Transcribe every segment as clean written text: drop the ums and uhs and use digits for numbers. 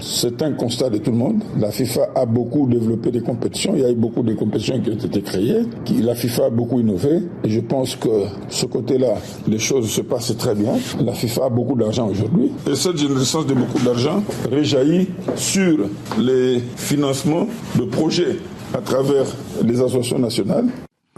c'est un constat de tout le monde. La FIFA a beaucoup développé des compétitions. Il y a eu beaucoup de compétitions qui ont été créées. La FIFA a beaucoup innové. Et je pense que ce côté-là, les choses se passent très bien. La FIFA a beaucoup d'argent aujourd'hui. Et cette génération de beaucoup d'argent réjaillit sur les financements de projets à travers les associations nationales.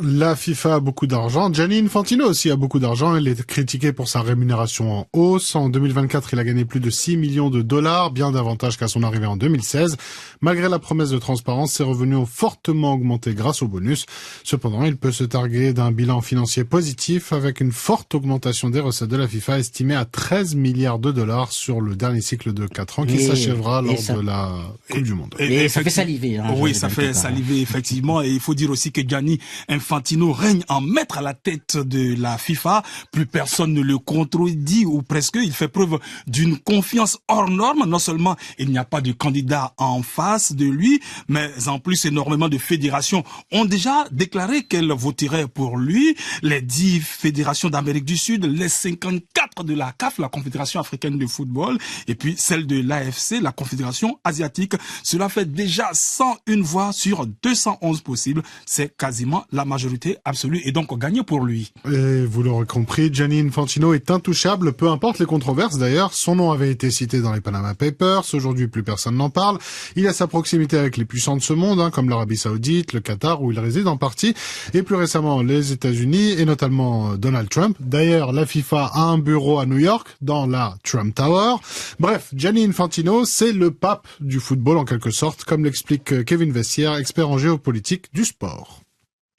La FIFA a beaucoup d'argent. Gianni Infantino aussi a beaucoup d'argent. Il est critiqué pour sa rémunération en hausse. En 2024, il a gagné plus de 6 millions de dollars, bien davantage qu'à son arrivée en 2016. Malgré la promesse de transparence, ses revenus ont fortement augmenté grâce au bonus. Cependant, il peut se targuer d'un bilan financier positif avec une forte augmentation des recettes de la FIFA estimée à 13 milliards de dollars sur le dernier cycle de 4 ans qui s'achèvera lors de la Coupe du Monde. Et ça fait saliver. Oui, ça fait saliver, effectivement. Et il faut dire aussi que Gianni Infantino règne en maître à la tête de la FIFA. Plus personne ne le contredit ou presque. Il fait preuve d'une confiance hors norme. Non seulement il n'y a pas de candidat en face de lui, mais en plus énormément de fédérations ont déjà déclaré qu'elles voteraient pour lui. Les 10 fédérations d'Amérique du Sud, les 54 de la CAF, la Confédération africaine de football, et puis celle de l'AFC, la Confédération asiatique. Cela fait déjà 101 voix sur 211 possibles. C'est quasiment la majorité absolue et donc gagné pour lui. Et vous l'aurez compris, Gianni Infantino est intouchable, peu importe les controverses d'ailleurs. Son nom avait été cité dans les Panama Papers, aujourd'hui plus personne n'en parle. Il a sa proximité avec les puissants de ce monde, comme l'Arabie Saoudite, le Qatar où il réside en partie, et plus récemment les États-Unis et notamment Donald Trump. D'ailleurs, la FIFA a un bureau à New York, dans la Trump Tower. Bref, Gianni Infantino, c'est le pape du football en quelque sorte, comme l'explique Kevin Vessière, expert en géopolitique du sport.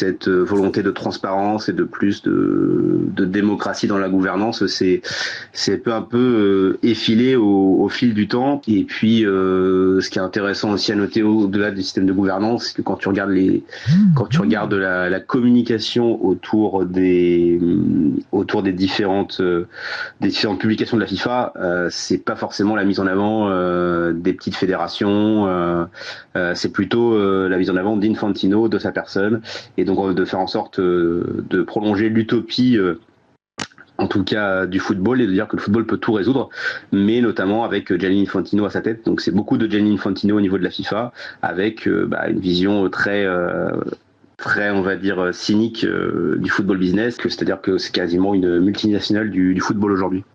Cette volonté de transparence et de plus de démocratie dans la gouvernance, c'est peu à peu effilé au fil du temps. Et puis, ce qui est intéressant aussi à noter au-delà du système de gouvernance, c'est que quand tu regardes la communication autour des différentes publications de la FIFA, c'est pas forcément la mise en avant des petites fédérations. C'est plutôt la mise en avant d'Infantino, de sa personne. Et donc de faire en sorte de prolonger l'utopie, en tout cas du football, et de dire que le football peut tout résoudre, mais notamment avec Gianni Infantino à sa tête. Donc c'est beaucoup de Gianni Infantino au niveau de la FIFA, avec une vision très, on va dire, cynique du football business, c'est-à-dire que c'est quasiment une multinationale du football aujourd'hui.